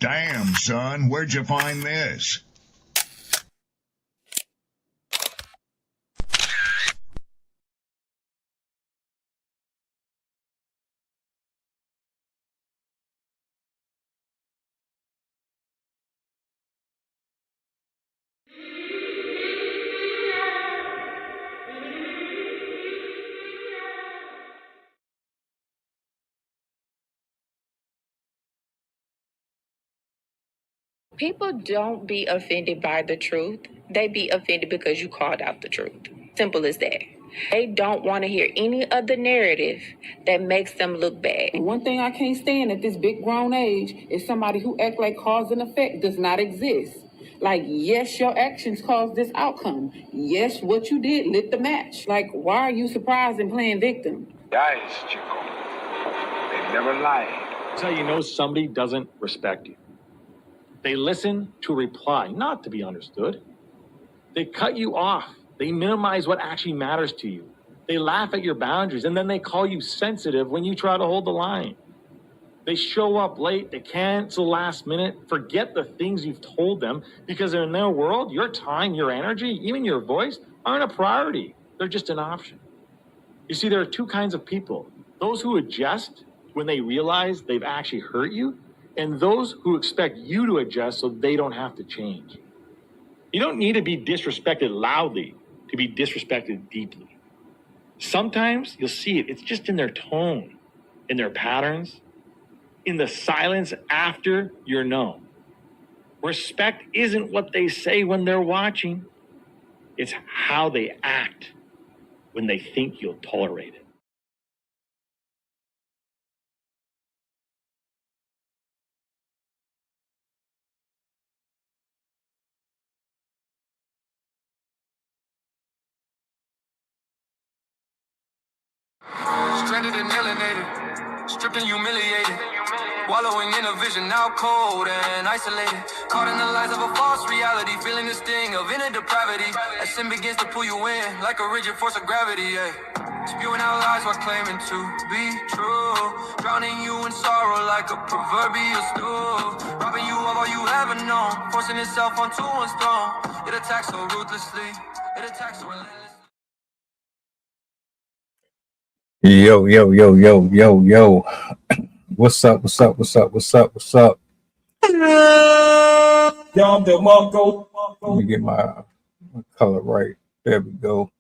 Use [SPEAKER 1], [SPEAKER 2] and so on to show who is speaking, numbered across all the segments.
[SPEAKER 1] Damn, son, where'd you find this?
[SPEAKER 2] People don't be offended by the truth. They be offended because you called out the truth. Simple as that. They don't want to hear any other narrative that makes them look bad.
[SPEAKER 3] One thing I can't stand at this big grown age is somebody who act like cause and effect does not exist. Like, yes, your actions caused this outcome. Yes, what you did lit the match. Like, why are you surprised and playing victim?
[SPEAKER 4] Guys, Chico, they never lie.
[SPEAKER 5] That's how you know somebody doesn't respect you. They listen to reply, not to be understood. They cut you off. They minimize what actually matters to you. They laugh at your boundaries, and then they call you sensitive when you try to hold the line. They show up late, they cancel last minute, forget the things you've told them, because in their world, your time, your energy, even your voice aren't a priority. They're just an option. You see, there are two kinds of people. Those who adjust when they realize they've actually hurt you, and those who expect you to adjust so they don't have to change. You don't need to be disrespected loudly to be disrespected deeply. Sometimes you'll see it. It's just in their tone, in their patterns, in the silence after you're known. Respect isn't what they say when they're watching. It's how they act when they think you'll tolerate it.
[SPEAKER 6] Stranded and alienated, stripped and humiliated, wallowing in a vision now cold and isolated, caught in the lies of a false reality, feeling the sting of inner depravity, as sin begins to pull you in like a rigid force of gravity, spewing out lies while claiming to be true, drowning you in sorrow like a proverbial stool, robbing you of all you ever known, forcing itself onto one's throne. It attacks so ruthlessly, it attacks so relentlessly.
[SPEAKER 7] Yo. What's up? Let me get my color right. There we go.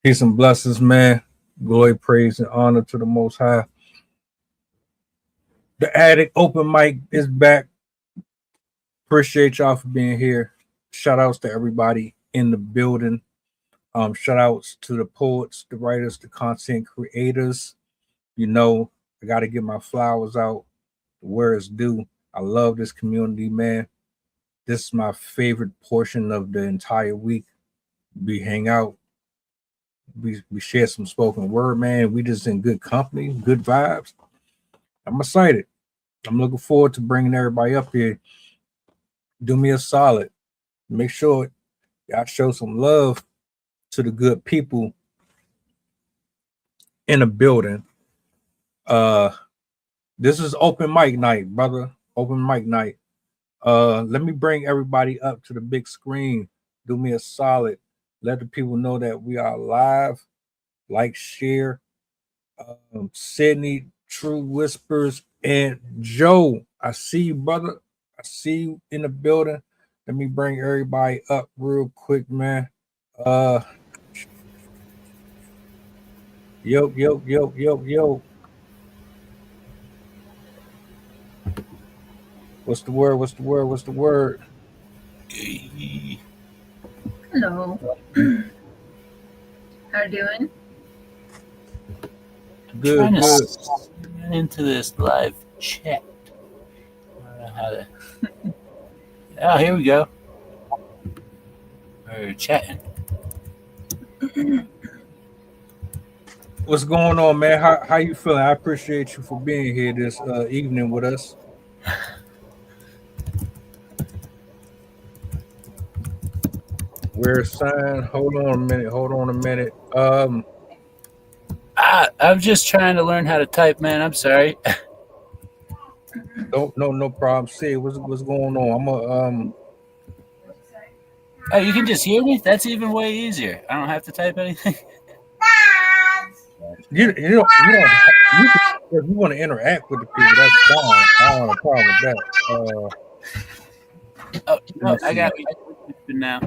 [SPEAKER 7] Peace and blessings, man. Glory, praise, and honor to the Most High. The Attic Open Mic is back. Appreciate y'all for being here. Shout outs to everybody in the building. Shout outs to the poets, the writers, the content creators. You know, I got to get my flowers out where it's due. I love this community, man. This is my favorite portion of the entire week. We hang out. We share some spoken word, man. We just in good company, good vibes. I'm excited. I'm looking forward to bringing everybody up here. Do me a solid. Make sure y'all show some love to the good people in the building. This is open mic night, brother. Open mic night. Let me bring everybody up to the big screen. Do me a solid. Let the people know that we are live. Like, share. Sydney, True Whispers, and Joe. I see you, brother. I see you in the building. Let me bring everybody up real quick, man. Yo. What's the word?
[SPEAKER 8] Hello. How are you doing?
[SPEAKER 7] Good.
[SPEAKER 9] Get into this live chat. I don't know how to. Oh, here we go. We're chatting.
[SPEAKER 7] What's going on, man? How you feeling? I appreciate you for being here this evening with us. Where's sign? Hold on a minute.
[SPEAKER 9] I'm just trying to learn how to type, man. I'm sorry.
[SPEAKER 7] No problem. See what's going on. I'm a
[SPEAKER 9] Oh, you can just hear me? That's even way easier. I don't have to type anything.
[SPEAKER 7] you can, if you want to interact with the people, that's fine. I don't have a problem with that.
[SPEAKER 9] Oh,
[SPEAKER 7] Let
[SPEAKER 9] no,
[SPEAKER 7] me
[SPEAKER 9] I
[SPEAKER 7] see.
[SPEAKER 9] got you now.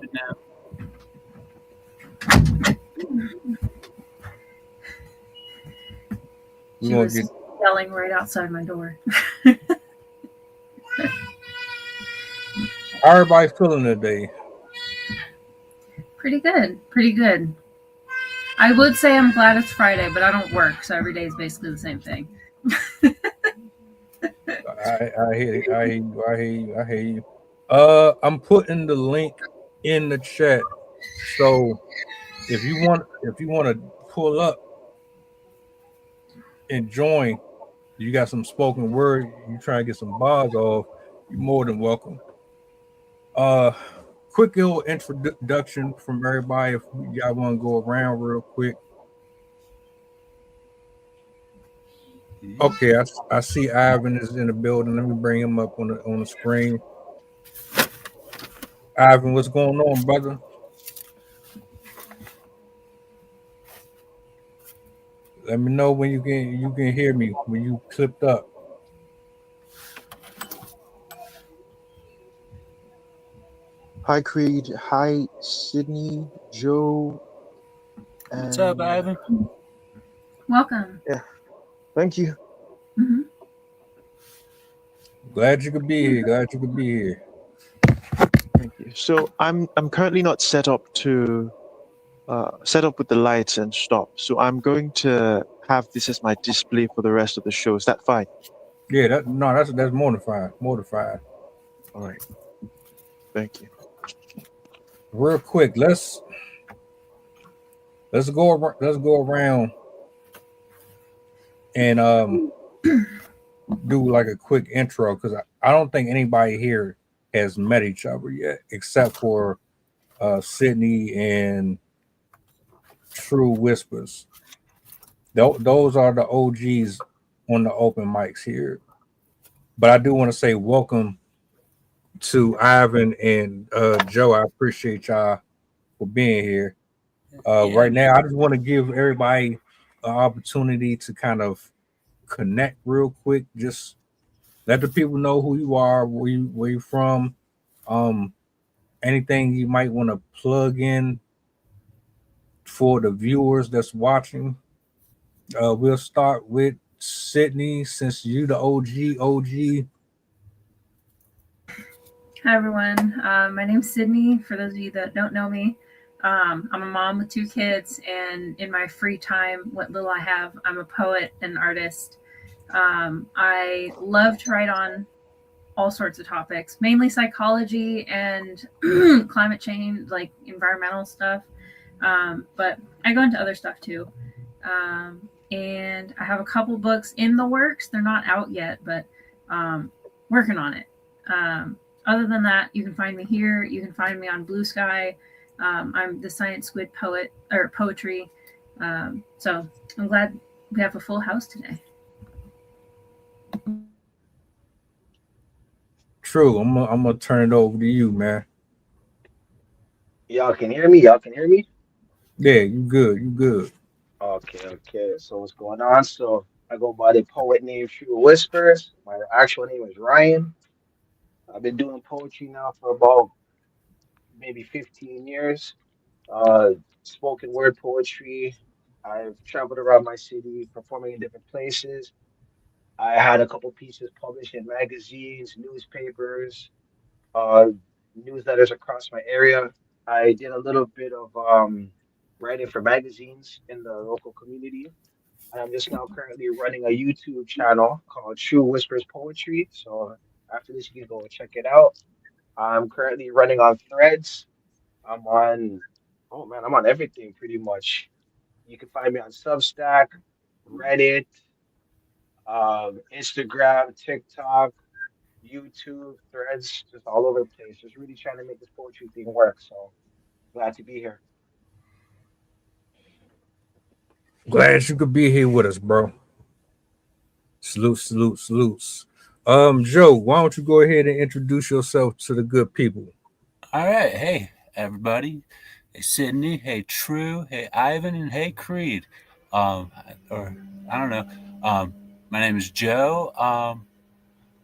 [SPEAKER 7] We're
[SPEAKER 8] She
[SPEAKER 7] gonna
[SPEAKER 8] was
[SPEAKER 7] get
[SPEAKER 8] yelling right outside my door.
[SPEAKER 7] how everybody feeling today.
[SPEAKER 8] Pretty good. Pretty good. I would say I'm glad it's Friday, but I don't work, so every day is basically the same thing.
[SPEAKER 7] I hear you. I hear you. I hear you. I hear you. I'm putting the link in the chat. So if you want to pull up and join, you got some spoken word, you try to get some bars off, you're more than welcome. Quick little introduction from everybody if y'all want to go around real quick. Okay, I see Ivan is in the building. Let me bring him up on the screen. Ivan, what's going on, brother? Let me know when you can hear me when you clipped up.
[SPEAKER 10] Hi, Creed. Hi, Sydney, Joe, and
[SPEAKER 9] What's up, Ivan?
[SPEAKER 8] Welcome.
[SPEAKER 10] yeah, thank you.
[SPEAKER 8] Hmm.
[SPEAKER 7] Glad you could be here. Glad you could be here.
[SPEAKER 10] Thank you. So I'm currently not set up with the lights and stuff. So I'm going to have this as my display for the rest of the show. Is that fine?
[SPEAKER 7] Yeah, that's mortified. Mortified.
[SPEAKER 10] All right. Thank you.
[SPEAKER 7] Real quick, let's go around and do like a quick intro because I don't think anybody here has met each other yet, except for Sydney and True Whispers. Those are the OGs on the open mics here. But I do want to say welcome to Ivan and Joe. I appreciate y'all for being here. Right now, I just want to give everybody an opportunity to kind of connect real quick. Just let the people know who you are, where you from, um, anything you might want to plug in for the viewers that's watching. We'll start with Sydney, since you the OG.
[SPEAKER 8] Hi, everyone. My name's Sydney. For those of you that don't know me, I'm a mom with 2 kids, and in my free time, what little I have, I'm a poet and artist. I love to write on all sorts of topics, mainly psychology and climate change, like environmental stuff. But I go into other stuff too. And I have a couple books in the works. They're not out yet, but working on it. Other than that, you can find me here. You can find me on Blue Sky. I'm the Science Squid poet or poetry. So I'm glad we have a full house today.
[SPEAKER 7] True. I'm gonna turn it over to you, man.
[SPEAKER 11] Y'all can hear me? Y'all can hear me?
[SPEAKER 7] Yeah, you good. You good.
[SPEAKER 11] Okay, okay. So what's going on? So I go by the poet name True Whispers. My actual name is Ryan. I've been doing poetry now for about maybe 15 years. Uh, Spoken word poetry. I've traveled around my city performing in different places. I had a couple pieces published in magazines, newspapers, uh, newsletters across my area. I did a little bit of writing for magazines in the local community. And I'm just now currently running a YouTube channel called True Whispers Poetry. So after this, you can go check it out. I'm currently running on Threads. I'm on, oh man, I'm on everything pretty much. You can find me on Substack, Reddit, Instagram, TikTok, YouTube, Threads, just all over the place. Just really trying to make this poetry thing work. So glad to be here.
[SPEAKER 7] Glad you could be here with us, bro. Salutes. Joe, why don't you go ahead and introduce yourself to the good people?
[SPEAKER 9] All right. Hey, everybody. Hey, Sydney. Hey, True. Hey, Ivan. And hey, Creed. Or I don't know. My name is Joe.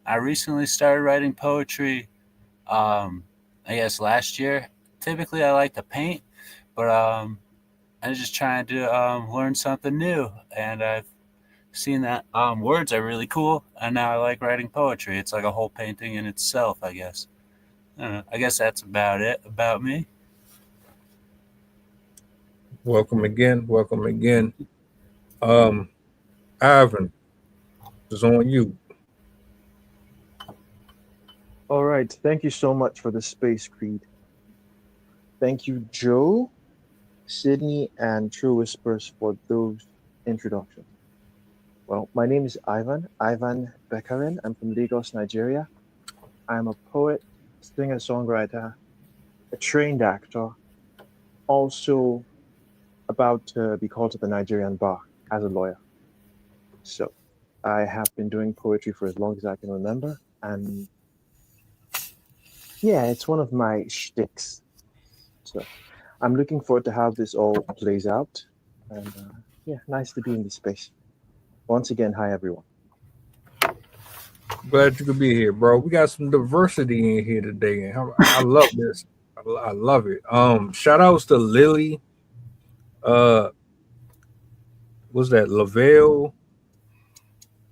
[SPEAKER 9] I recently started writing poetry. I guess last year. Typically, I like to paint, but I'm just trying to learn something new, and I've seen that words are really cool, and now I like writing poetry. It's like a whole painting in itself, I guess. I don't know. I guess that's about it about me.
[SPEAKER 7] Welcome again. Welcome again. Um, Ivan, it's on you.
[SPEAKER 10] All right. Thank you so much for the space, Creed. Thank you, Joe, Sydney, and True Whispers for those introductions. Well, my name is Ivan Bekarin. I'm from Lagos, Nigeria. I'm a poet, singer-songwriter, a trained actor, also about to be called to the Nigerian bar as a lawyer. So I have been doing poetry for as long as I can remember, and yeah, it's one of my shticks. So I'm looking forward to how this all plays out, and yeah, nice to be in this space. Once again, hi everyone.
[SPEAKER 7] Glad you could be here, bro. We got some diversity in here today, and I love this. I love it. Shout outs to Lily. Uh, was that Lavelle?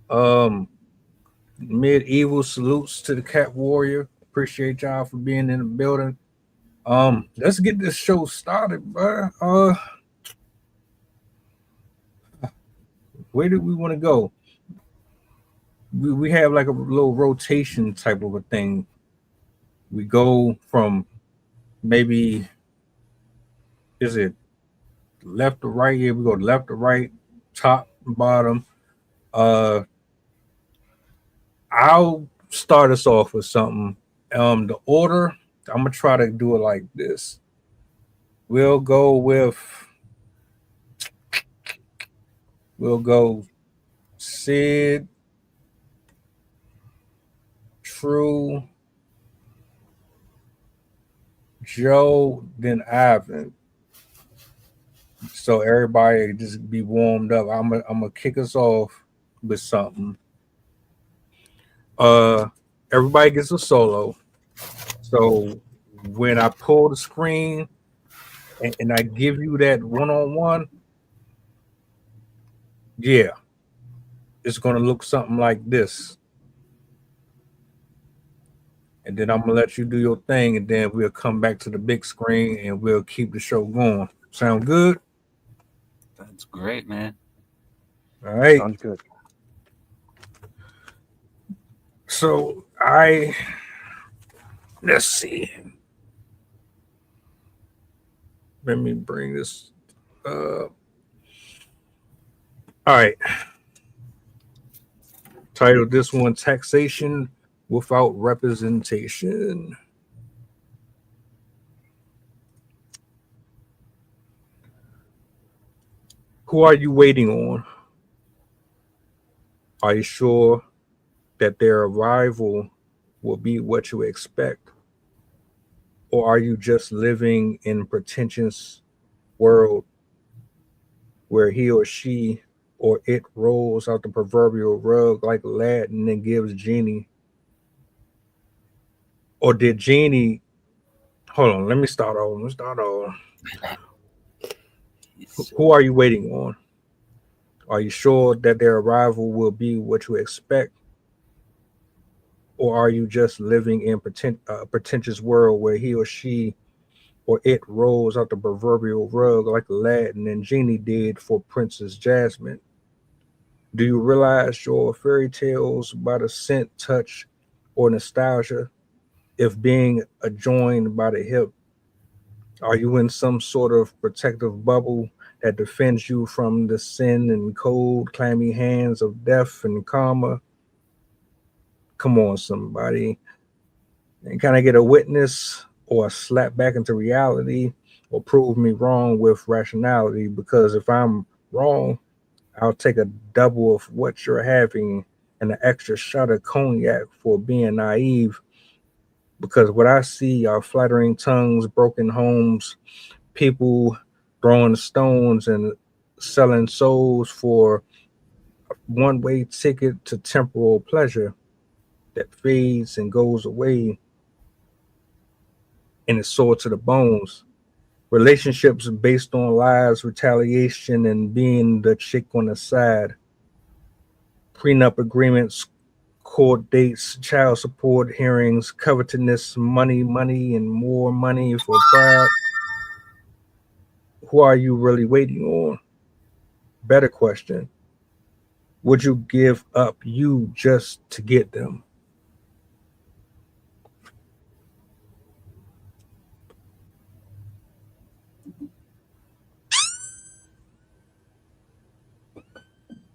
[SPEAKER 7] Um, Medieval salutes to the Cat Warrior. Appreciate y'all for being in the building. Let's get this show started, bro. Where do we want to go? We have like a little rotation type of a thing. We go from maybe, is it left to right? Here we go left to right, top and bottom. Uh, I'll start us off with something. The order, I'm gonna try to do it like this. We'll go with we'll go Sid, True, Joe, then Ivan. So everybody just be warmed up. I'm gonna kick us off with something. Uh, everybody gets a solo. So when I pull the screen and I give you that one on one, yeah, it's gonna look something like this. And then I'm gonna let you do your thing, and then we'll come back to the big screen and we'll keep the show going. Sound good?
[SPEAKER 9] That's great, man.
[SPEAKER 7] All right.
[SPEAKER 10] Sounds good.
[SPEAKER 7] So let's see. Let me bring this. All right. Title this one Taxation Without Representation. Who are you waiting on? Are you sure that their arrival will be what you expect? Or are you just living in a pretentious world where he or she or it rolls out the proverbial rug like Aladdin and gives Genie? Or did Genie? Hold on, let me start over. Who are you waiting on? Are you sure that their arrival will be what you expect? Or are you just living in a pretentious world where he or she or it rolls out the proverbial rug like Aladdin and Genie did for Princess Jasmine? Do you realize your fairy tales by the scent, touch, or nostalgia? If being adjoined by the hip, are you in some sort of protective bubble that defends you from the sin and cold, clammy hands of death and karma? Come on, somebody. And can I get a witness or a slap back into reality or prove me wrong with rationality? Because if I'm wrong, I'll take a double of what you're having and an extra shot of cognac for being naive. Because what I see are flattering tongues, broken homes, people throwing stones and selling souls for one way ticket to temporal pleasure that fades and goes away and is sore to the bones. Relationships based on lies, retaliation, and being the chick on the side. Prenup agreements, court dates, child support hearings, covetousness, money, money, and more money for pride. Who are you really waiting on? Better question. Would you give up you just to get them?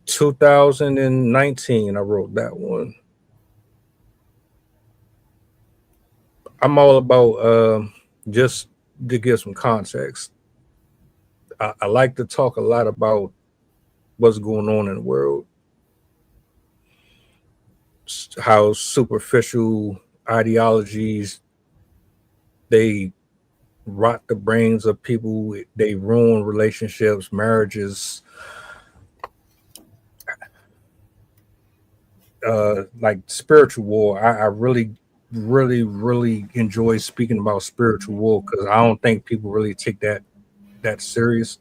[SPEAKER 7] "2019, I wrote that one. I'm all about just to give some context. I like to talk a lot about what's going on in the world, how superficial ideologies they rot the brains of people, they ruin relationships, marriages. Like spiritual war, I really, really, really enjoy speaking about spiritual war because I don't think people really take that serious.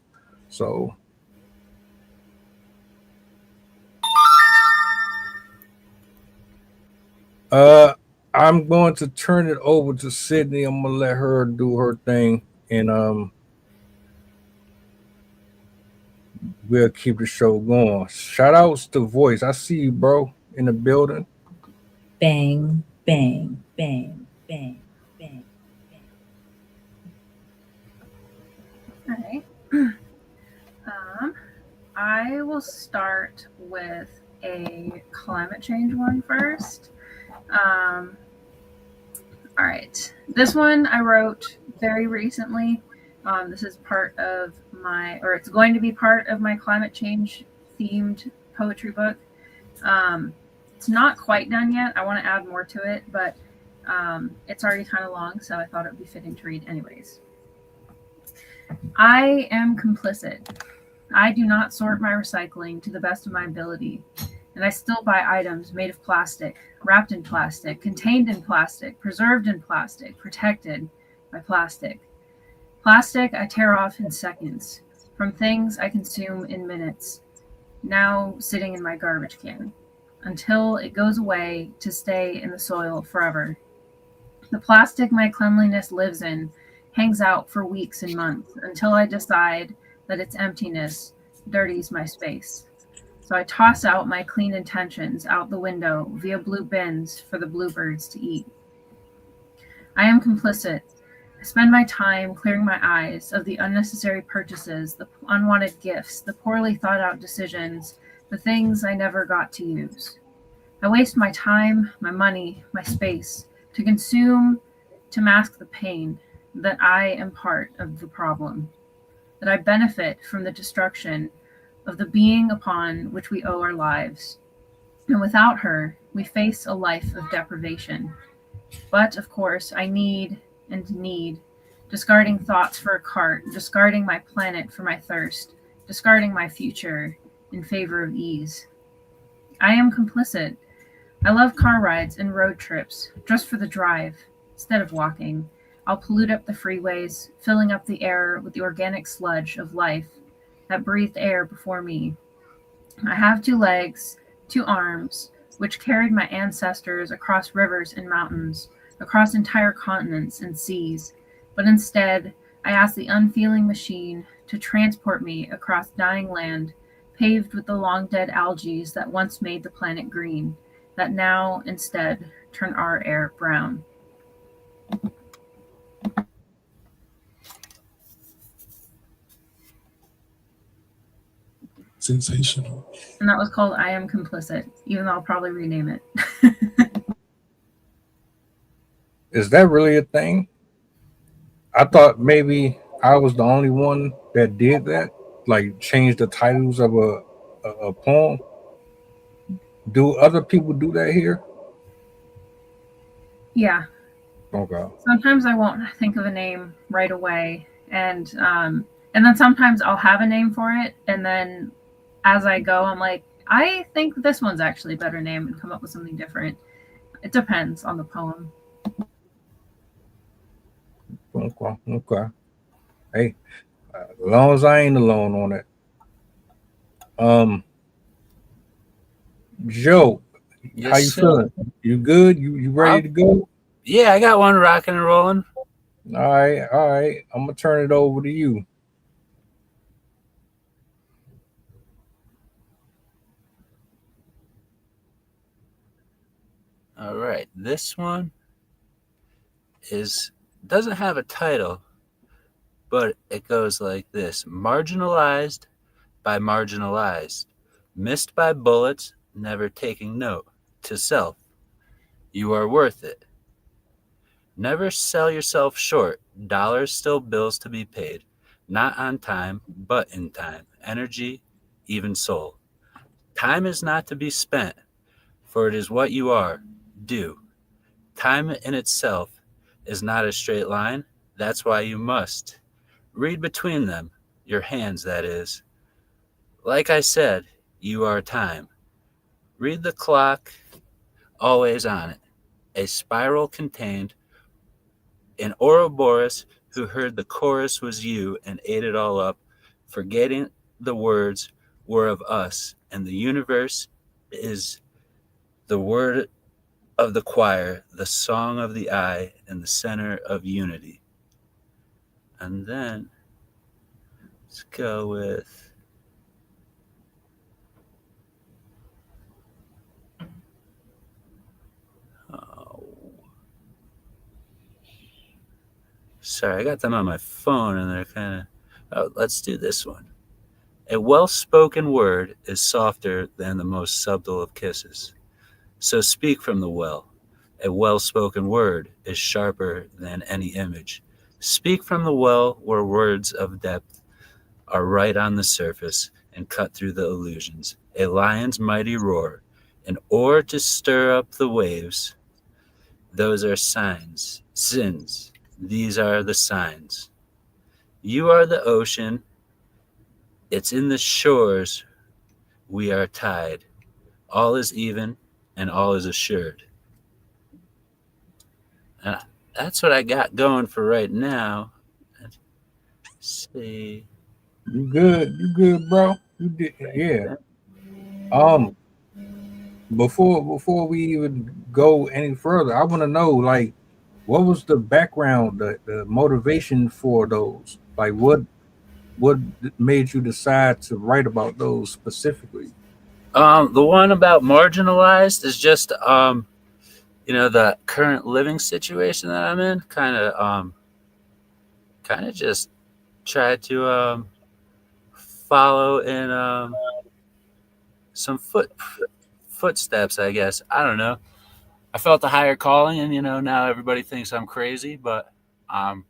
[SPEAKER 7] So Uh, I'm going to turn it over to Sydney. I'm gonna let her do her thing, and we'll keep the show going. Shout outs to Voice. I see you, bro, in the building.
[SPEAKER 12] Bang, bang, bang, bang, bang, bang.
[SPEAKER 8] All right. I will start with a climate change one first. All right. This one I wrote very recently. This is part of it's going to be part of my climate change themed poetry book. It's not quite done yet. I want to add more to it, but it's already kind of long, so I thought it would be fitting to read anyways. I am complicit. I do not sort my recycling to the best of my ability, and I still buy items made of plastic, wrapped in plastic, contained in plastic, preserved in plastic, protected by plastic. Plastic I tear off in seconds, from things I consume in minutes, now sitting in my garbage can, until it goes away to stay in the soil forever. The plastic my cleanliness lives in hangs out for weeks and months until I decide that its emptiness dirties my space. So I toss out my clean intentions out the window via blue bins for the bluebirds to eat. I am complicit. I spend my time clearing my eyes of the unnecessary purchases, the unwanted gifts, the poorly thought out decisions, the things I never got to use. I waste my time, my money, my space to consume, to mask the pain that I am part of the problem, that I benefit from the destruction of the being upon which we owe our lives. And without her, we face a life of deprivation. But of course, I need, discarding thoughts for a cart, discarding my planet for my thirst, discarding my future in favor of ease. I am complicit. I love car rides and road trips just for the drive instead of walking. I'll pollute up the freeways, filling up the air with the organic sludge of life that breathed air before me. I have 2 legs, 2 arms, which carried my ancestors across rivers and mountains, across entire continents and seas, but instead, I ask the unfeeling machine to transport me across dying land, paved with the long-dead algae that once made the planet green, that now, instead, turn our air brown.
[SPEAKER 13] Sensational.
[SPEAKER 8] And that was called I Am Complicit, even though I'll probably rename it.
[SPEAKER 7] Is that really a thing? I thought maybe I was the only one that did that, like change the titles of a poem. Do other people do that here?
[SPEAKER 8] Yeah.
[SPEAKER 7] Okay.
[SPEAKER 8] Sometimes I won't think of a name right away, and then sometimes I'll have a name for it, and then as I go, I'm like, I think this one's actually a better name, and come up with something different. It depends on the poem.
[SPEAKER 7] Okay. Okay. Hey, as long as I ain't alone on it. Joe, how
[SPEAKER 9] Yes,
[SPEAKER 7] you
[SPEAKER 9] sir.
[SPEAKER 7] feeling? You good? You ready
[SPEAKER 9] I'm,
[SPEAKER 7] to go?
[SPEAKER 9] yeah, I got one rocking and rolling.
[SPEAKER 7] All right, all right. I'm gonna turn it over to you.
[SPEAKER 9] All right, this one is doesn't have a title, but it goes like this: marginalized by marginalized, missed by bullets, never taking note. To self, you are worth it. Never sell yourself short. Dollars still bills to be paid, not on time, but in time. Energy, even soul. Time is not to be spent, for it is what you are. Do. Time in itself is not a straight line. That's why you must read between them, your hands, that is. Like I said, you are time. Read the clock, always on it. A spiral contained an Ouroboros who heard the chorus was you and ate it all up, forgetting the words were of us, and the universe is the word of the choir, the song of the eye, and the center of unity. And then let's go with oh, sorry, I got them on my phone and they're kind of. Oh, let's do this one. A well spoken word is softer than the most subtle of kisses. So speak from the well. A well spoken word is sharper than any image. Speak from the well where words of depth are right on the surface and cut through the illusions. A lion's mighty roar, an oar to stir up the waves. Those are signs, sins. These are the signs. You are the ocean. It's in the shores we are tied. All is even and all is assured. And that's what I got going for right now. Let's see.
[SPEAKER 7] You good? You good, bro? You did? Yeah. Um. Before we even go any further, I want to know like what was the background, the motivation for those? Like what made you decide to write about those specifically?
[SPEAKER 9] The one about marginalized is just the current living situation that I'm in. Kind of just try to follow in some footsteps, I guess. I don't know. I felt a higher calling, and now everybody thinks I'm crazy, but I'm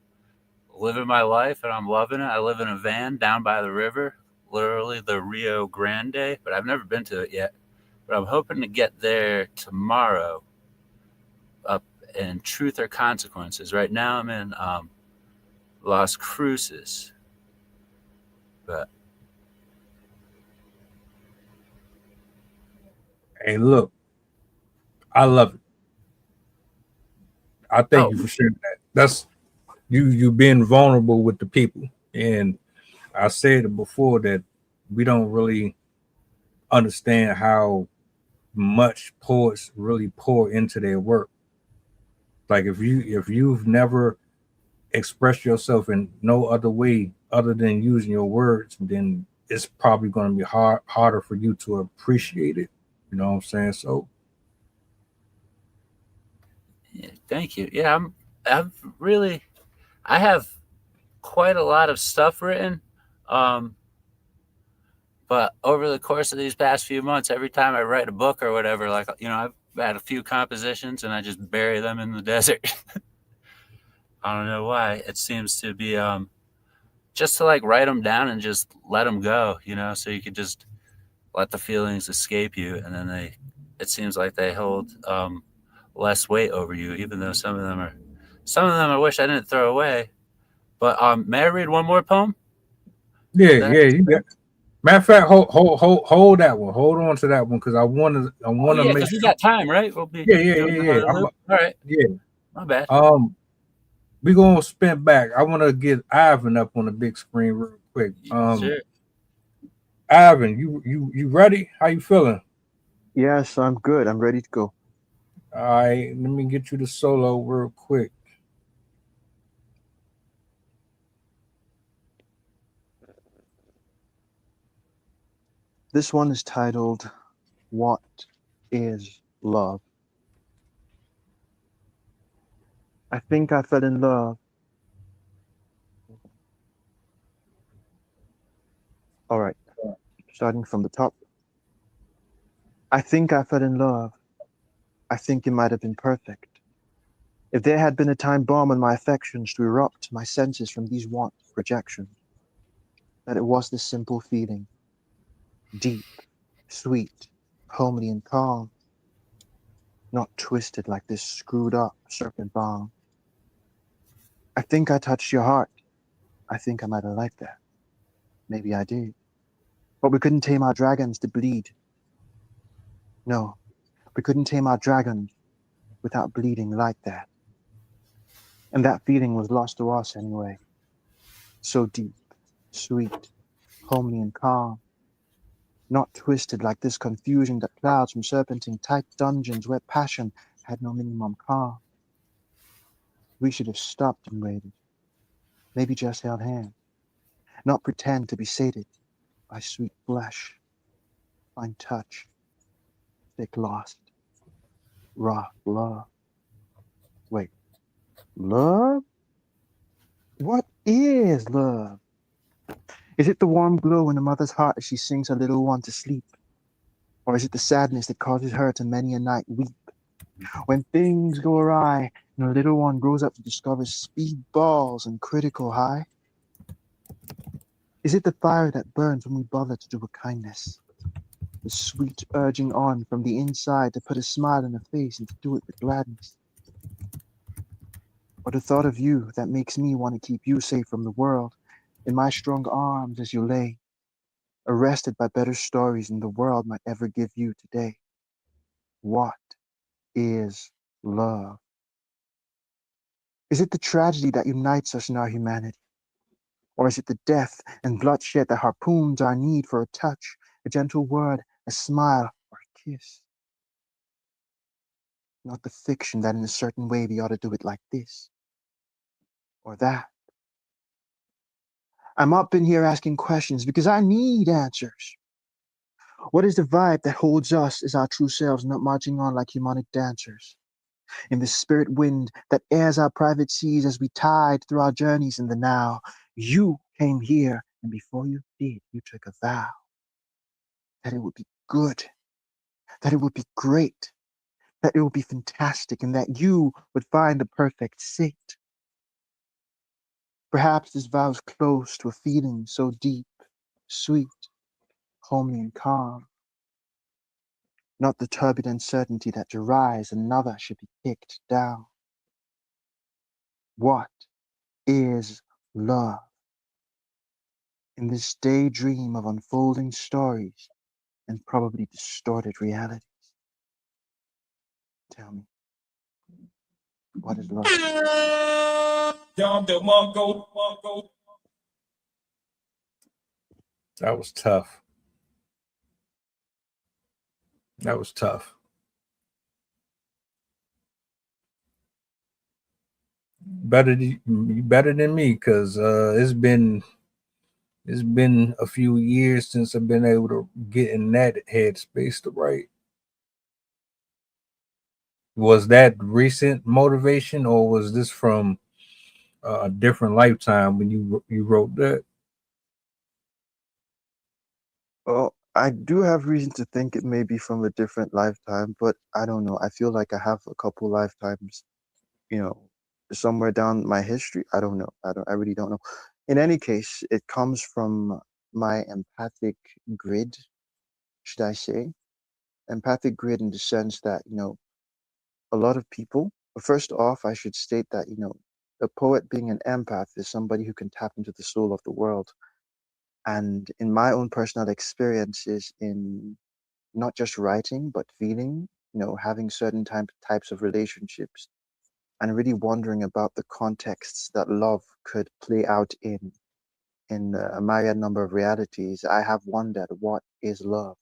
[SPEAKER 9] living my life and I'm loving it. I live in a van down by the river, literally the Rio Grande, but I've never been to it yet. But I'm hoping to get there tomorrow up in Truth or Consequences. Right now I'm in Las Cruces. But
[SPEAKER 7] Hey, look, I love it. I thank
[SPEAKER 9] oh,
[SPEAKER 7] you for sharing that. That's you being vulnerable with the people. And I said it before that we don't really understand how much poets really pour into their work. Like if you've never expressed yourself in no other way other than using your words, then it's probably going to be harder for you to appreciate it. You know what I'm saying? So
[SPEAKER 9] yeah, thank you. Yeah, I've really I have quite a lot of stuff written. Um, but over the course of these past few months, every time I write a book or whatever, like I've had a few compositions and I just bury them in the desert. I don't know why. It seems to be just to like write them down and just let them go, so you could just let the feelings escape you, and then it seems like they hold less weight over you, even though some of them I wish I didn't throw away. But may I read one more poem?
[SPEAKER 7] Yeah,
[SPEAKER 9] That
[SPEAKER 7] yeah. You got. Matter of fact, hold that one. Hold on to that one because I
[SPEAKER 9] oh
[SPEAKER 7] wanna
[SPEAKER 9] yeah,
[SPEAKER 7] make
[SPEAKER 9] because we
[SPEAKER 7] sure.
[SPEAKER 9] got time, right? We'll be
[SPEAKER 7] Yeah, yeah,
[SPEAKER 9] doing
[SPEAKER 7] yeah, yeah.
[SPEAKER 9] another loop. All right,
[SPEAKER 7] Yeah.
[SPEAKER 9] my bad.
[SPEAKER 7] We gonna spin back. I want to get Ivan up on the big screen real quick.
[SPEAKER 9] Sure.
[SPEAKER 7] Ivan, you ready? How you feeling?
[SPEAKER 10] Yes, I'm good. I'm ready to go.
[SPEAKER 7] All right, let me get you the solo real quick.
[SPEAKER 10] This one is titled, What is Love? I think I fell in love. All right, starting from the top. I think I fell in love. I think it might have been perfect. If there had been a time bomb on my affections to erupt my senses from these want projections, that it was this simple feeling, deep, sweet, homely, and calm, not twisted like this screwed up serpent bomb. I think I touched your heart. I think I might have liked that. Maybe I did. But we couldn't tame our dragons to bleed. No, we couldn't tame our dragons without bleeding like that. And that feeling was lost to us anyway. So deep, sweet, homely, and calm, not twisted like this confusion that clouds from serpentine tight dungeons where passion had no minimum calm. We should have stopped and waited, maybe just held hands, not pretend to be sated by sweet flesh, fine touch, thick lost, raw love. Wait, love? What is love? Is it the warm glow in a mother's heart as she sings her little one to sleep? Or is it the sadness that causes her to many a night weep? When things go awry and her little one grows up to discover speed balls and critical high? Is it the fire that burns when we bother to do a kindness? The sweet urging on from the inside to put a smile on her face and to do it with gladness? Or the thought of you that makes me want to keep you safe from the world in my strong arms as you lay, arrested by better stories than the world might ever give you today? What is love? Is it the tragedy that unites us in our humanity? Or is it the death and bloodshed that harpoons our need for a touch, a gentle word, a smile, or a kiss? Not the fiction that in a certain way we ought to do it like this or that. I'm up in here asking questions because I need answers. What is the vibe that holds us as our true selves, not marching on like humanic dancers? In the spirit wind that airs our private seas as we tide through our journeys in the now, you came here, and before you did, you took a vow that it would be good, that it would be great, that it would be fantastic, and that you would find the perfect sate. Perhaps this vow is close to a feeling so deep, sweet, homely, and calm. Not the turbulent certainty that to rise another should be kicked down. What is love? In this daydream of unfolding stories and probably distorted realities. Tell me, what is love?
[SPEAKER 7] That was tough. That was tough. Better than me because it's been a few years since I've been able to get in that headspace to write. Was that recent motivation, or was this from a different lifetime when you wrote that?
[SPEAKER 10] Oh, I do have reason to think it may be from a different lifetime, but I don't know. I feel like I have a couple lifetimes, you know, somewhere down my history. I don't know. I really don't know. In any case, it comes from my empathic grid, should I say? empathic grid in the sense that, a lot of people, first off, I should state that, a poet being an empath is somebody who can tap into the soul of the world. And in my own personal experiences in not just writing, but feeling, having certain types of relationships and really wondering about the contexts that love could play out in a myriad number of realities, I have wondered what is love.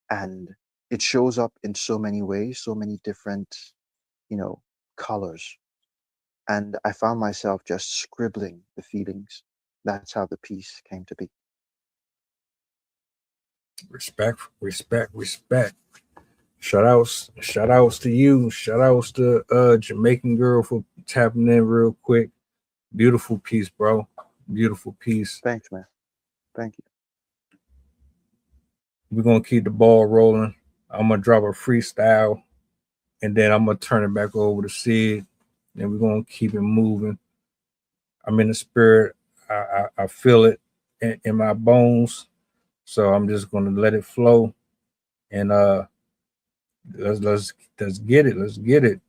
[SPEAKER 10] And it shows up in so many ways, so many different, colors. And I found myself just scribbling the feelings. That's how the piece came to be.
[SPEAKER 7] Respect, respect, respect. Shout outs to you. Shout outs to Jamaican girl for tapping in real quick. Beautiful piece, bro. Beautiful piece.
[SPEAKER 10] Thanks, man. Thank you.
[SPEAKER 7] We're gonna keep the ball rolling. I'm gonna drop a freestyle, and then I'm gonna turn it back over to Sid, and we're gonna keep it moving. I'm in the spirit. I feel it in my bones, so I'm just gonna let it flow, and let's get it. Let's get it.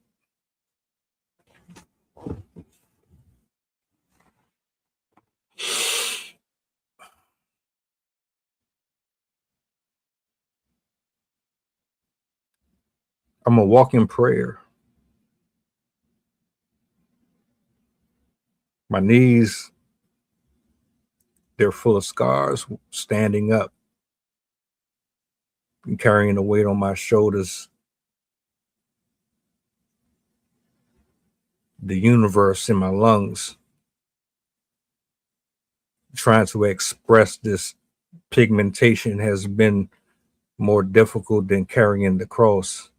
[SPEAKER 7] I'm a walking prayer. My knees, they're full of scars, standing up and carrying the weight on my shoulders. The universe in my lungs, trying to express this pigmentation has been more difficult than carrying the cross.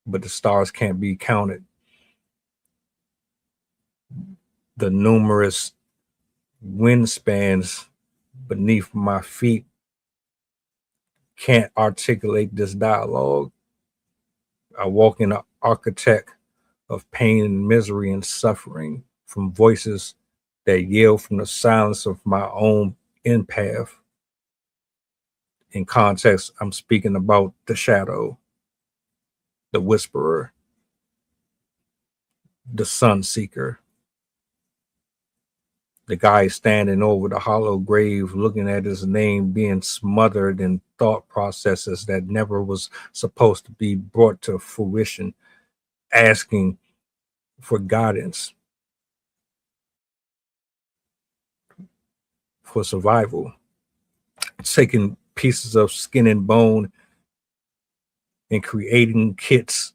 [SPEAKER 7] But the stars can't be counted. The numerous wind spans beneath my feet can't articulate this dialogue. I walk in an architect of pain and misery and suffering from voices that yell from the silence of my own empath. In context, I'm speaking about the shadow, the whisperer, the sun seeker, the guy standing over the hollow grave, looking at his name being smothered in thought processes that never was supposed to be brought to fruition, asking for guidance, for survival, taking pieces of skin and bone and creating kits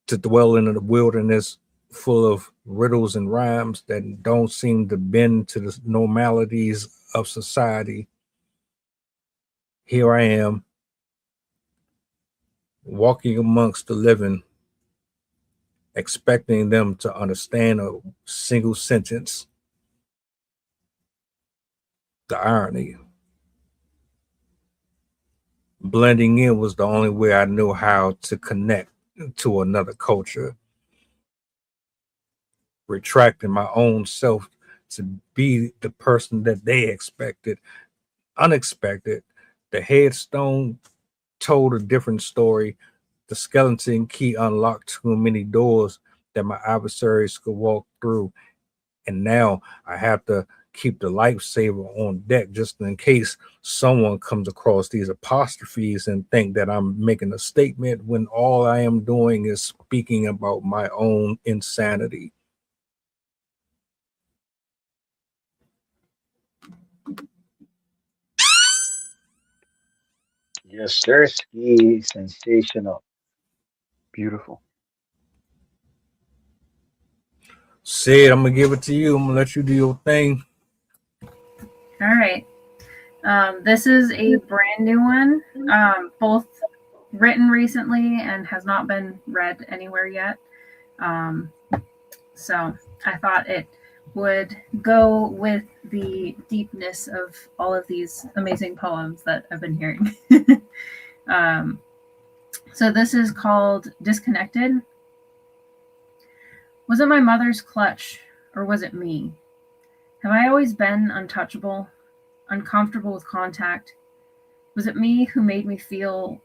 [SPEAKER 7] to dwell in the wilderness full of riddles and rhymes that don't seem to bend to the normalities of society. Here I am, walking amongst the living, expecting them to understand a single sentence. The irony. Blending in was the only way I knew how to connect to another culture. Retracting my own self to be the person that they expected. Unexpected. The headstone told a different story. The skeleton key unlocked too many doors that my adversaries could walk through. And now I have to keep the lifesaver on deck just in case someone comes across these apostrophes and think that I'm making a statement when all I am doing is speaking about my own insanity.
[SPEAKER 11] Yes, sir. Ski sensational.
[SPEAKER 10] Beautiful.
[SPEAKER 7] Sid, I'm gonna give it to you. I'm gonna let you do your thing.
[SPEAKER 8] All right. This is a brand new one, both written recently and has not been read anywhere yet. So I thought it would go with the deepness of all of these amazing poems that I've been hearing. So this is called Disconnected. Was it my mother's clutch, or was it me? Have I always been untouchable, uncomfortable with contact, Was it me who made me feel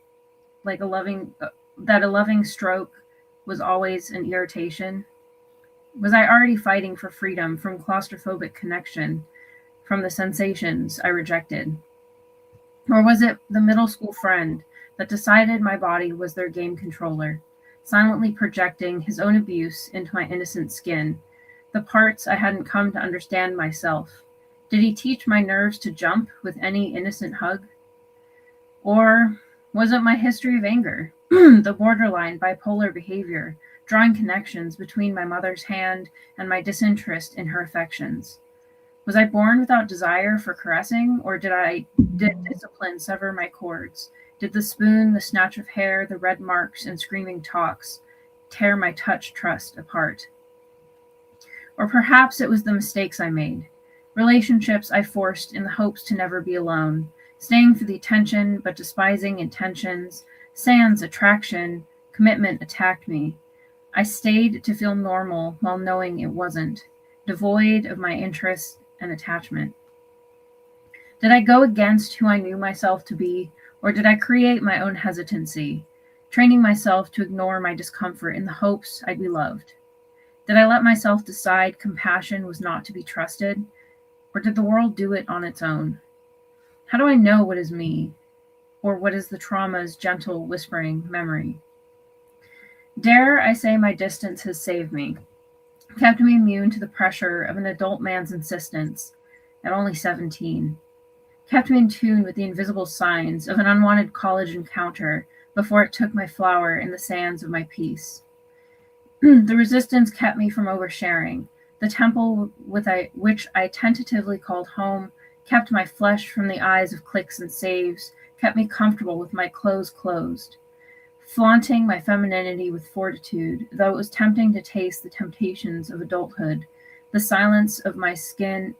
[SPEAKER 8] like that a loving stroke was always an irritation? Was I already fighting for freedom from claustrophobic connection, from the sensations I rejected? Or was it the middle school friend that decided my body was their game controller, silently projecting his own abuse into my innocent skin, the parts I hadn't come to understand myself? Did he teach my nerves to jump with any innocent hug? Or was it my history of anger, the borderline bipolar behavior, drawing connections between my mother's hand and my disinterest in her affections? Was I born without desire for caressing, or did discipline sever my cords? Did the spoon, the snatch of hair, the red marks, and screaming talks tear my touch trust apart? Or perhaps it was the mistakes I made, relationships I forced in the hopes to never be alone, staying for the attention but despising intentions, sans attraction, commitment attacked me. I stayed to feel normal while knowing it wasn't, devoid of my interest and attachment. Did I go against who I knew myself to be, or did I create my own hesitancy, training myself to ignore my discomfort in the hopes I'd be loved? Did I let myself decide compassion was not to be trusted, or did the world do it on its own? How do I know what is me, or what is the trauma's gentle whispering memory? Dare I say my distance has saved me, kept me immune to the pressure of an adult man's insistence at only 17, kept me in tune with the invisible signs of an unwanted college encounter before it took my flower in the sands of my peace. The resistance kept me from oversharing. The temple which I tentatively called home kept my flesh from the eyes of clicks and saves, kept me comfortable with my clothes closed, flaunting my femininity with fortitude, though it was tempting to taste the temptations of adulthood. The silence my skin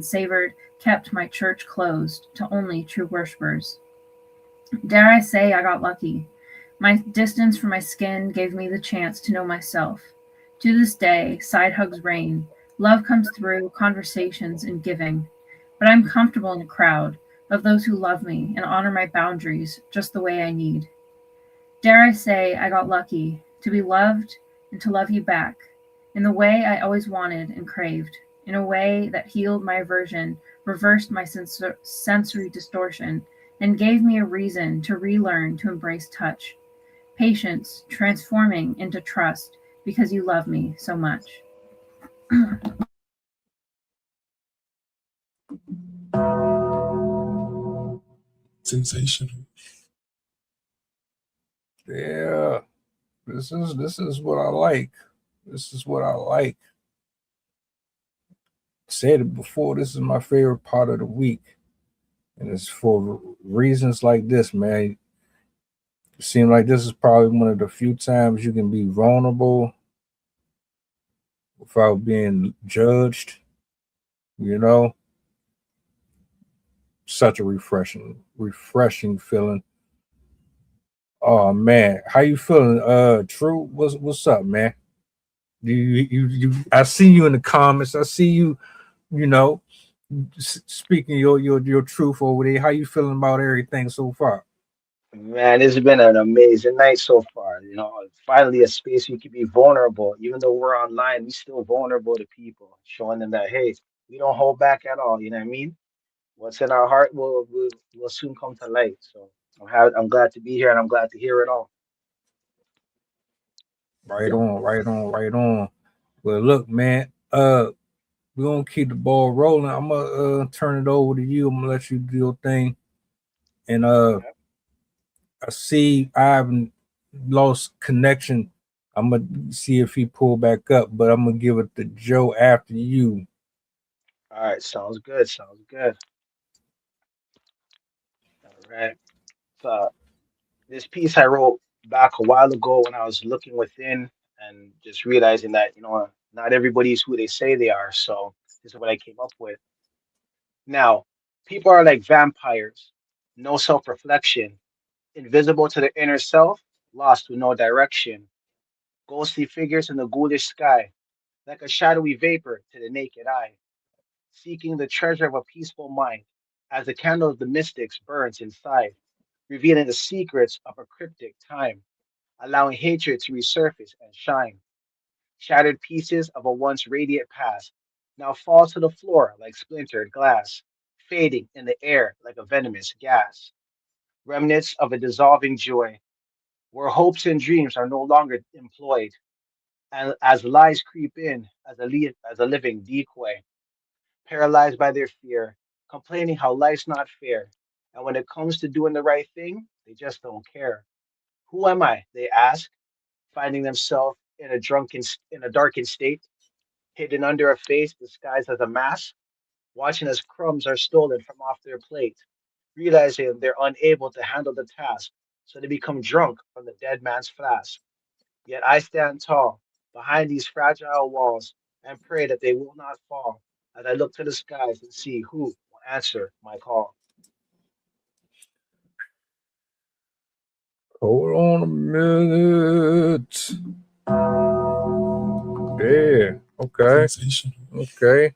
[SPEAKER 8] savored kept my church closed to only true worshippers. Dare I say I got lucky? My distance from my skin gave me the chance to know myself. To this day, side hugs reign. Love comes through conversations and giving. But I'm comfortable in a crowd of those who love me and honor my boundaries just the way I need. Dare I say I got lucky to be loved and to love you back in the way I always wanted and craved, in a way that healed my aversion, reversed my sensory distortion, and gave me a reason to relearn to embrace touch. Patience transforming into trust because you love me so much.
[SPEAKER 13] Sensational.
[SPEAKER 7] Yeah, this is what I like. This is what I like. Said it before. This is my favorite part of the week, and it's for reasons like this, man. It seems like this is probably one of the few times you can be vulnerable without being judged. You know, such a refreshing feeling. Oh man, how you feeling? True, what's up, man? You I see you in the comments. I see you, you know, speaking your truth over there. How you feeling about everything so far?
[SPEAKER 11] Man, it's been an amazing night so far. Finally a space we can be vulnerable. Even though we're online, we still vulnerable to people, showing them that hey, we don't hold back at all. You know what I mean? What's in our heart will soon come to light. So I'm glad to be here and I'm glad to hear it all.
[SPEAKER 7] Right on, right on, right on. Well, look, man. We're gonna keep the ball rolling. I'm gonna turn it over to you. I'm gonna let you do your thing. And I see I haven't lost connection. I'm gonna see if he pull back up, but I'm gonna give it to Joe after you.
[SPEAKER 11] All right, sounds good. Sounds good. All right. So this piece I wrote back a while ago when I was looking within and just realizing that, not everybody is who they say they are. So this is what I came up with. Now, people are like vampires, no self-reflection, invisible to the inner self, lost with no direction, ghostly figures in the ghoulish sky, like a shadowy vapor to the naked eye, seeking the treasure of a peaceful mind. as the candle of the mystics burns inside, revealing the secrets of a cryptic time, allowing hatred to resurface and shine. Shattered pieces of a once radiant past now fall to the floor like splintered glass, fading in the air like a venomous gas. Remnants of a dissolving joy, where hopes and dreams are no longer employed, and as lies creep in as a living decoy, paralyzed by their fear, complaining how life's not fair. And when it comes to doing the right thing, they just don't care. Who am I? They ask, finding themselves in a darkened state, hidden under a face disguised as a mask, watching as crumbs are stolen from off their plate, realizing they're unable to handle the task, so they become drunk from the dead man's flask. Yet I stand tall behind these fragile walls and pray that they will not fall as I look to the skies and see who will answer my call.
[SPEAKER 7] Hold on a minute. Yeah. Okay. Okay.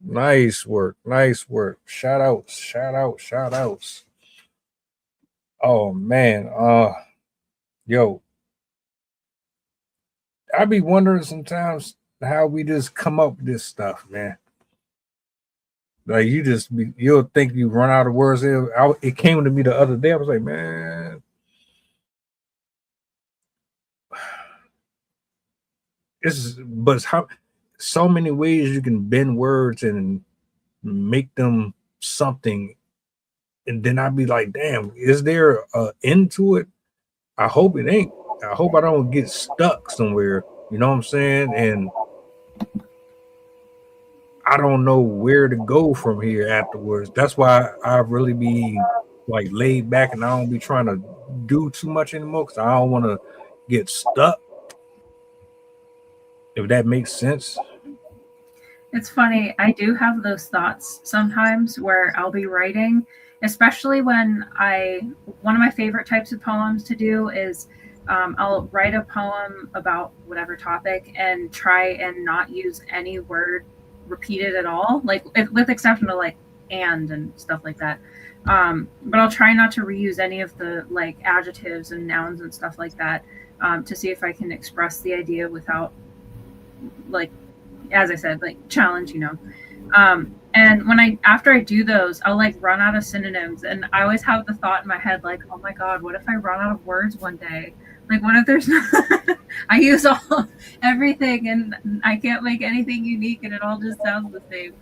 [SPEAKER 7] Nice work. Nice work. Shout outs. Shout outs. Shout outs. Oh man. Yo, I be wondering sometimes how we just come up with this stuff, man. Like you'll think you run out of words. It came to me the other day. I was like, man, but it's how so many ways you can bend words and make them something, and then I'd be like, damn, is there a end to it? I hope it ain't. I hope I don't get stuck somewhere. You know what I'm saying? And I don't know where to go from here afterwards. That's why I really be like laid back and I don't be trying to do too much anymore because I don't want to get stuck. If that makes sense.
[SPEAKER 8] It's funny. I do have those thoughts sometimes where I'll be writing, especially when one of my favorite types of poems to do is I'll write a poem about whatever topic and try and not use any word repeated at all, like with exception of like and stuff like that. But I'll try not to reuse any of the like adjectives and nouns and stuff like that to see if I can express the idea without like, as I said, like challenge, and after I do those, I'll like run out of synonyms, and I always have the thought in my head like, oh my god, what if I run out of words one day? Like, what if there's I use everything and I can't make anything unique and it all just sounds the same.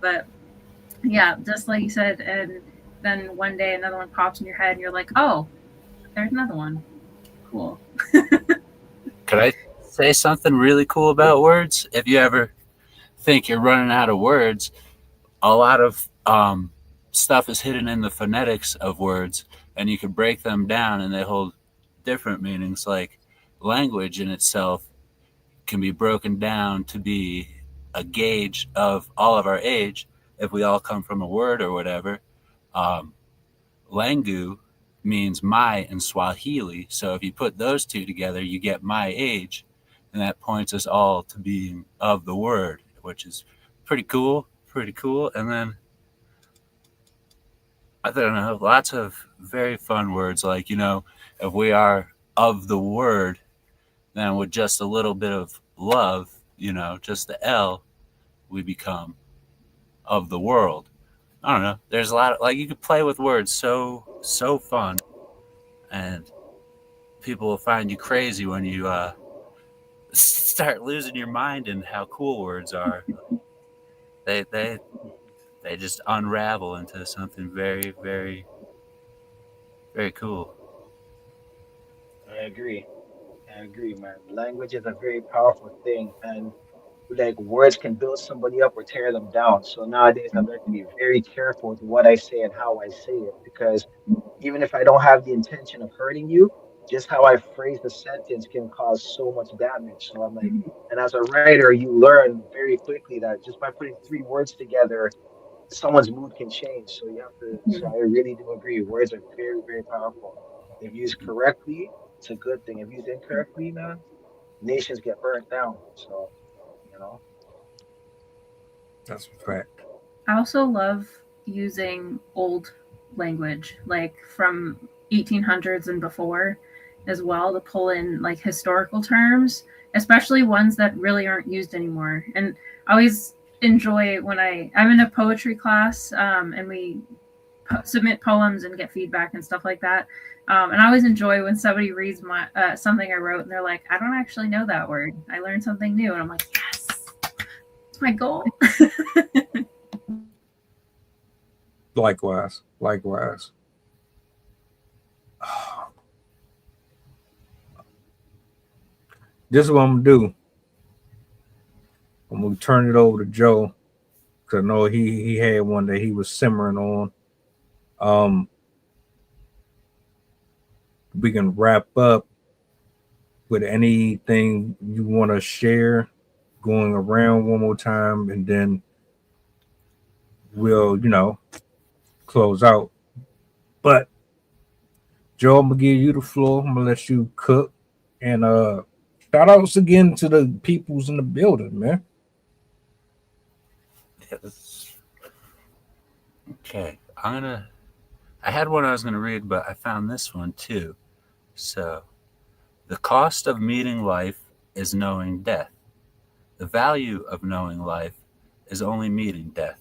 [SPEAKER 8] But yeah, just like you said, and then one day another one pops in your head and you're like, oh, there's another one. Cool.
[SPEAKER 9] Could I say something really cool about words? If you ever think you're running out of words, a lot of stuff is hidden in the phonetics of words, and you can break them down and they hold different meanings. Like language in itself can be broken down to be a gauge of all of our age if we all come from a word or whatever. Langu means my in Swahili, so if you put those two together you get my age, and that points us all to being of the word, which is pretty cool. And then I don't know, lots of very fun words like, if we are of the word, then with just a little bit of love, just the L, we become of the world. I don't know. There's a lot of, like, you could play with words so fun, and people will find you crazy when you start losing your mind in how cool words are. They just unravel into something very, very, very cool.
[SPEAKER 11] I agree. I agree, man. Language is a very powerful thing, and like words can build somebody up or tear them down. So nowadays, I learn to be very careful with what I say and how I say it, because even if I don't have the intention of hurting you, just how I phrase the sentence can cause so much damage. So I'm like, and as a writer, you learn very quickly that just by putting three words together, someone's mood can change. So you have to, so I really do agree. Words are very, very powerful. If used correctly, it's a good thing. If used incorrectly, man, nations get burnt down. So, you know,
[SPEAKER 7] That's a fact.
[SPEAKER 8] I also love using old language, like from 1800s and before as well, to pull in like historical terms, especially ones that really aren't used anymore. And I always enjoy when I'm in a poetry class, and we submit poems and get feedback and stuff like that. And I always enjoy when somebody reads my something I wrote and they're like, I don't actually know that word. I learned something new. And I'm like, yes, it's my goal.
[SPEAKER 7] Likewise. This is what I'm gonna do. I'm gonna turn it over to Joe because I know he had one that he was simmering on. We can wrap up with anything you want to share, going around one more time, and then we'll close out. But Joe, I'm gonna give you the floor. I'm gonna let you cook, and shout outs again to the peoples in the building, man.
[SPEAKER 9] Yes. Okay, I had one I was gonna read, but I found this one too. So, the cost of meeting life is knowing death. The value of knowing life is only meeting death.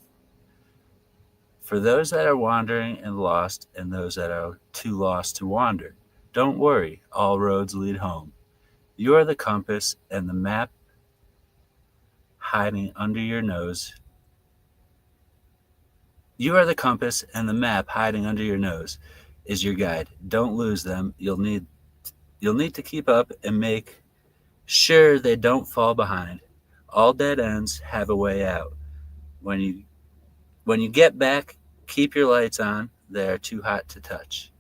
[SPEAKER 9] For those that are wandering and lost, and those that are too lost to wander, don't worry, all roads lead home. You are the compass and the map hiding under your nose. You are the compass and the map hiding under your nose is your guide. Don't lose them. You'll need to keep up and make sure they don't fall behind. All dead ends have a way out. When you get back, keep your lights on. They are too hot to touch.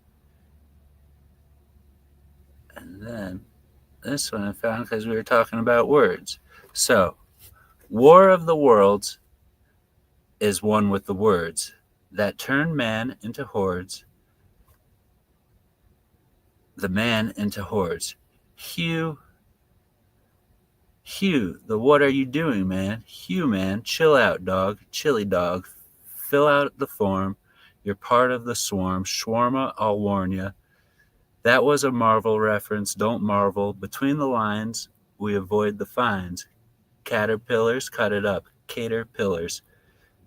[SPEAKER 9] And then this one I found because we were talking about words. So, War of the Worlds is won with the words that turn man into hordes, the man into hordes. Hugh, what are you doing, man? Hugh, man, chill out, dog. Chilly dog. Fill out the form. You're part of the swarm. Shawarma, I'll warn ya. That was a Marvel reference. Don't marvel. Between the lines, we avoid the fines. Caterpillars, cut it up. Caterpillars.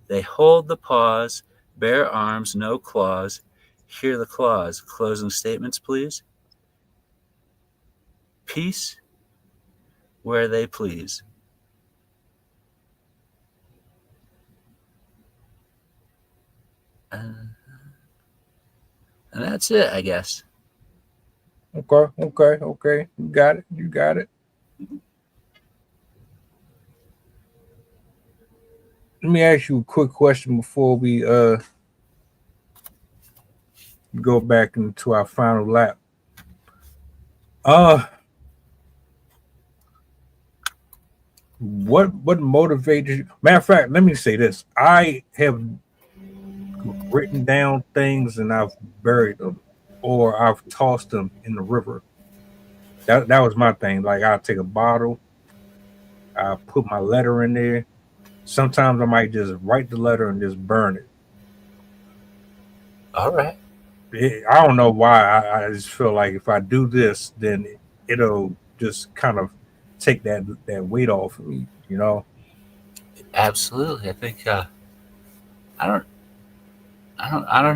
[SPEAKER 9] They hold the paws, bare arms, no claws. Hear the claws. Closing statements, please. Peace where they please. And that's it, I guess.
[SPEAKER 7] Okay. You got it. Let me ask you a quick question before we go back into our final lap. What motivated you? Matter of fact, let me say this. I have written down things and I've buried them or I've tossed them in the river. That was my thing. Like I'll take a bottle, I put my letter in there. Sometimes I might just write the letter and just burn it.
[SPEAKER 9] All right.
[SPEAKER 7] I don't know why. I just feel like if I do this, then it'll just kind of take that weight off of me,
[SPEAKER 9] Absolutely. I think I don't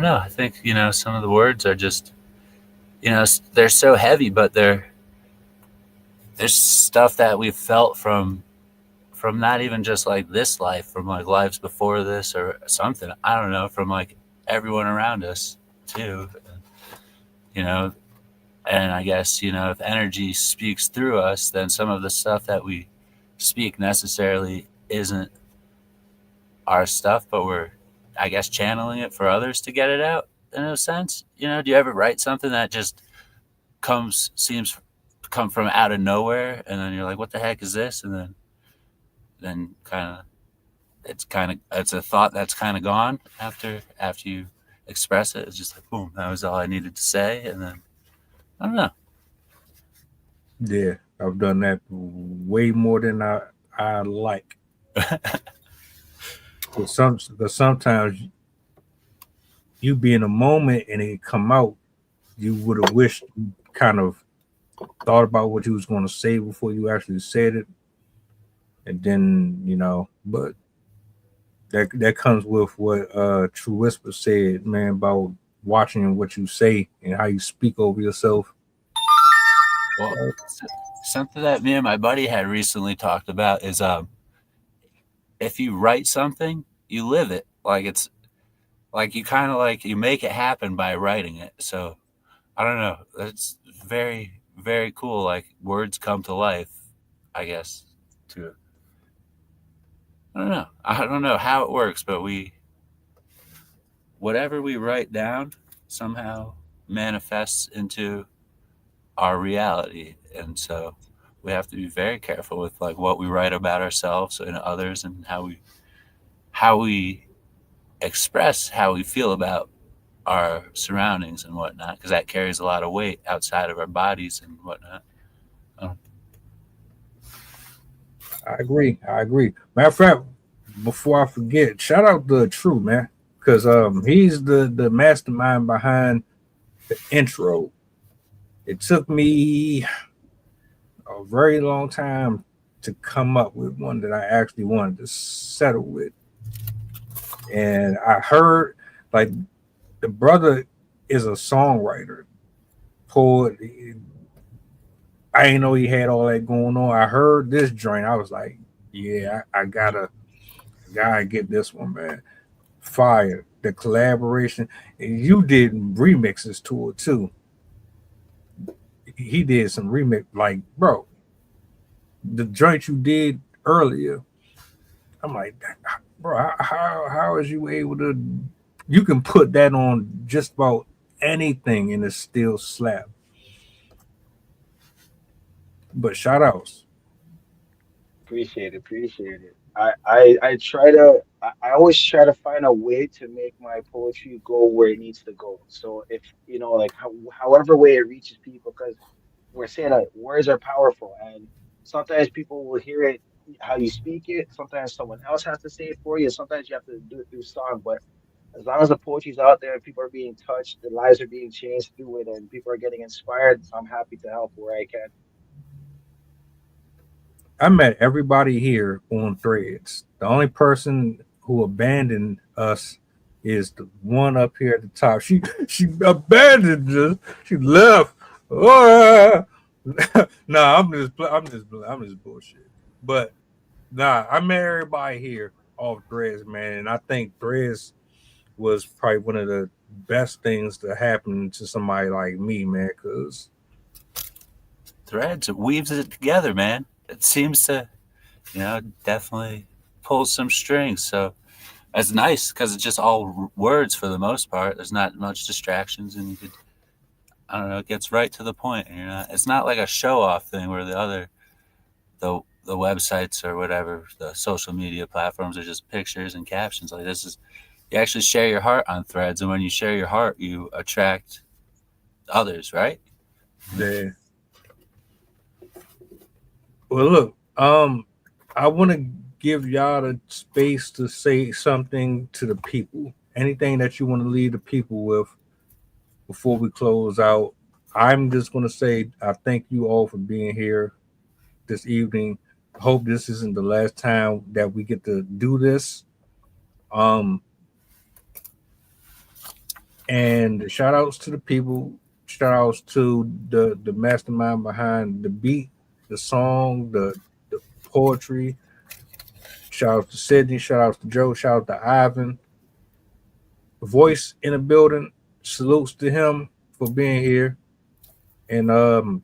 [SPEAKER 9] know. I think some of the words are just they're so heavy, but there's stuff that we've felt from not even just like this life, from like lives before this or something. I don't know, from like everyone around us too. And I guess if energy speaks through us, then some of the stuff that we speak necessarily isn't our stuff, but we're, I guess, channeling it for others to get it out in a sense. Do you ever write something that just seems to come from out of nowhere, and then you're like, what the heck is this? And then it's a thought that's kind of gone after you express it. It's just like, boom, that was all I needed to say. And then I don't know.
[SPEAKER 7] Yeah, I've done that way more than I like. But sometimes you be in a moment and it come out, you would have wished you kind of thought about what you was going to say before you actually said it, and then but that comes with what True Whisper said, man, about watching what you say and how you speak over yourself.
[SPEAKER 9] Well, something that me and my buddy had recently talked about is if you write something, you live it. Like it's like you kind of like you make it happen by writing it. So I don't know. That's very, very cool. Like words come to life, I guess. To I don't know. I don't know how it works, but whatever we write down somehow manifests into our reality, and so we have to be very careful with like what we write about ourselves and others, and how we express how we feel about our surroundings and whatnot, because that carries a lot of weight outside of our bodies and whatnot.
[SPEAKER 7] I agree. Matter of fact, before I forget, shout out to True, man, because he's the mastermind behind the intro. It took me a very long time to come up with one that I actually wanted to settle with. And I heard like the brother is a songwriter, poet. I didn't know he had all that going on. I heard this joint. I was like, yeah, I gotta get this one, man. Fire. The collaboration. And you did remixes to it too. He did some remix, like, bro, the joint you did earlier. I'm like, bro, how is you able to? You can put that on just about anything and it's still slap. But shout outs.
[SPEAKER 11] Appreciate it. I try to I always try to find a way to make my poetry go where it needs to go. So if like however way it reaches people, because we're saying that words are powerful, and sometimes people will hear it how you speak it. Sometimes someone else has to say it for you. Sometimes you have to do it through song. But as long as the poetry's out there and people are being touched, their lives are being changed through it, and people are getting inspired, I'm happy to help where I can.
[SPEAKER 7] I met everybody here on Threads. The only person who abandoned us is the one up here at the top. She abandoned us. She left. Oh, nah, I'm just bullshit. But nah, I met everybody here off Threads, man, and I think Threads was probably one of the best things to happen to somebody like me, man, because
[SPEAKER 9] Threads, it weaves it together, man. It seems to, definitely pull some strings. So it's nice because it's just all words for the most part. There's not much distractions, and you could, I don't know, it gets right to the point. And it's not like a show off thing where the websites or whatever, the social media platforms are just pictures and captions. Like this is, you actually share your heart on Threads, and when you share your heart, you attract others, right?
[SPEAKER 7] yeah. Well, look, I want to give y'all the space to say something to the people. Anything that you want to leave the people with before we close out. I'm just going to say I thank you all for being here this evening. I hope this isn't the last time that we get to do this. And shout outs to the people. Shout outs to the mastermind behind the beat, the song, the poetry. Shout out to Sydney. Shout out to Joe. Shout out to Ivan. Voice in the building. Salutes to him for being here. And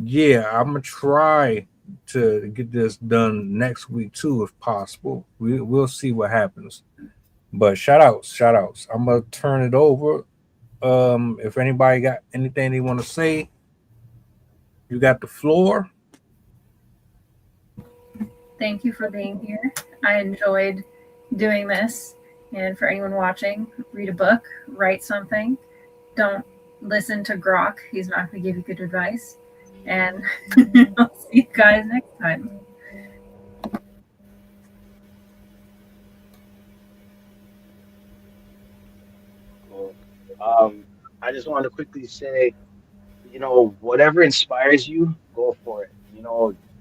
[SPEAKER 7] yeah, I'm gonna try to get this done next week too, if possible. We'll see what happens. But shout outs. I'm gonna turn it over. If anybody got anything they want to say, you got the floor.
[SPEAKER 8] Thank you for being here. I enjoyed doing this. And for anyone watching, read a book, write something. Don't listen to Grok. He's not going to give you good advice. And I'll see you guys next time.
[SPEAKER 11] I just want to quickly say, whatever inspires you, go for it.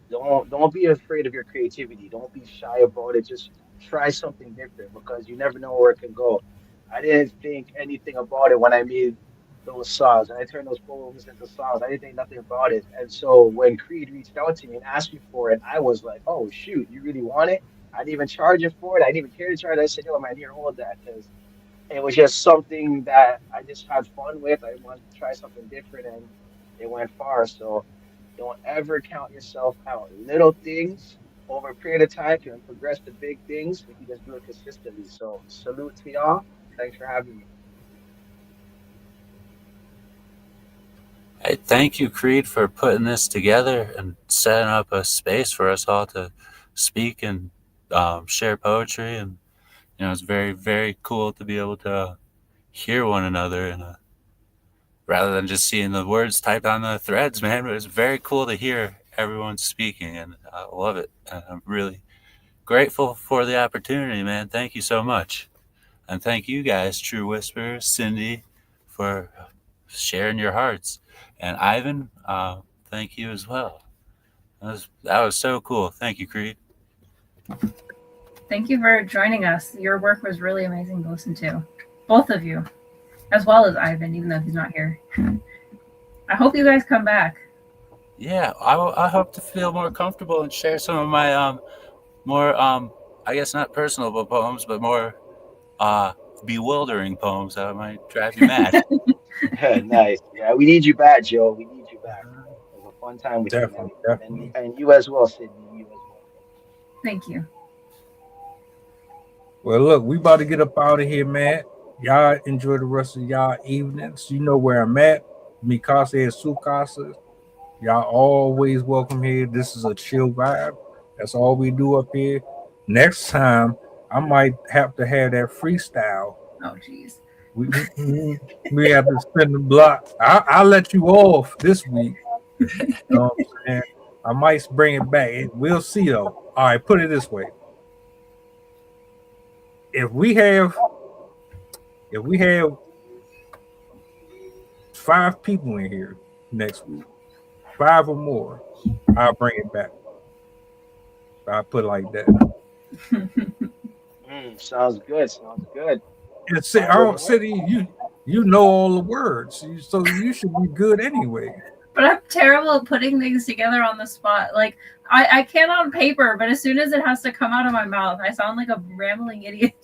[SPEAKER 11] Don't be afraid of your creativity. Don't be shy about it. Just try something different because you never know where it can go. I didn't think anything about it when I made those songs and I turned those poems into songs. I didn't think nothing about it. And so when Creed reached out to me and asked me for it, I was like, oh shoot, you really want it? I didn't even charge it for it. I didn't even care to charge it. I said, yo, man, here, hold that because it was just something that I just had fun with. I wanted to try something different and it went far. So don't ever count yourself out. Little things over a period of time can progress to big things if you just do it consistently. So salute to y'all. Thanks for having me.
[SPEAKER 9] Hey, thank you, Creed, for putting this together and setting up a space for us all to speak and share poetry. And it's very, very cool to be able to hear one another and rather than just seeing the words typed on the threads, man. It was very cool to hear everyone speaking, and I love it. And I'm really grateful for the opportunity, man. Thank you so much. And thank you guys, True Whisperer, Cindy, for sharing your hearts. And Ivan, thank you as well. That was so cool. Thank you, Creed.
[SPEAKER 8] Thank you for joining us. Your work was really amazing to listen to. Both of you, as well as Ivan, even though he's not here. I hope you guys come back.
[SPEAKER 9] Yeah, I hope to feel more comfortable and share some of my more, I guess not personal poems, but more bewildering poems that might drive you mad.
[SPEAKER 11] Nice. Yeah, we need you back, Joe. We need you back. It was a fun time with you, man.
[SPEAKER 7] Definitely, definitely.
[SPEAKER 11] And you as well, Sydney. You as well.
[SPEAKER 8] Thank you.
[SPEAKER 7] Well, look, we about to get up out of here, man. Y'all enjoy the rest of y'all evenings. You know where I'm at. Mikasa and Sukasa. Y'all always welcome here. This is a chill vibe. That's all we do up here. Next time, I might have to have that freestyle.
[SPEAKER 8] Oh, jeez.
[SPEAKER 7] We have to spin the block. I'll let you off this week. You know what I'm saying? I might bring it back. We'll see, though. All right, put it this way. If we have 5 people in here next week, 5 or more, I'll bring it back. I'll put it like that.
[SPEAKER 11] Sounds good. Sounds good.
[SPEAKER 7] City, you know all the words, so you should be good anyway.
[SPEAKER 8] But I'm terrible at putting things together on the spot. Like I can on paper, but as soon as it has to come out of my mouth, I sound like a rambling idiot.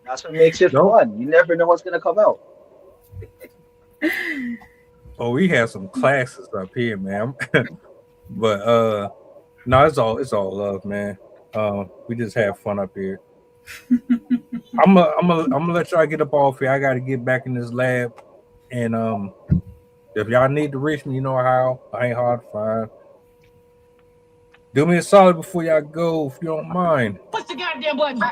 [SPEAKER 11] That's what makes it fun. You never know what's gonna come out.
[SPEAKER 7] Oh, we have some classes up here, man. But no, it's all love, man. We just have fun up here. I'm gonna let y'all get up off here. I gotta get back in this lab, and if y'all need to reach me, you know how. I ain't hard to find. Do me a solid before y'all go, if you don't mind.
[SPEAKER 6] Push the goddamn button.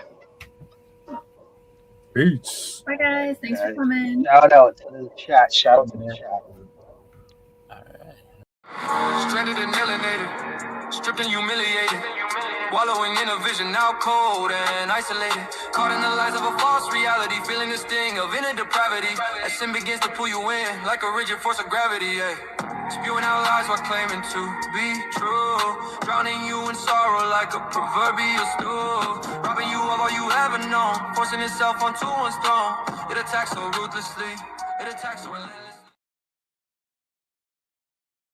[SPEAKER 7] Peace.
[SPEAKER 8] Bye, guys. Thanks for coming.
[SPEAKER 11] Shout out to the chat. Shout out to the chat.
[SPEAKER 6] Stranded and alienated, stripped and humiliated, wallowing in a vision, now cold and isolated, caught in the lies of a false reality, feeling the sting of inner depravity, as sin begins to pull you in, like a rigid force of gravity, spewing out lies while claiming to be true, drowning you in sorrow like a proverbial stool, robbing you of all you ever known, forcing itself onto one's throne, it attacks so ruthlessly, it attacks so relentlessly.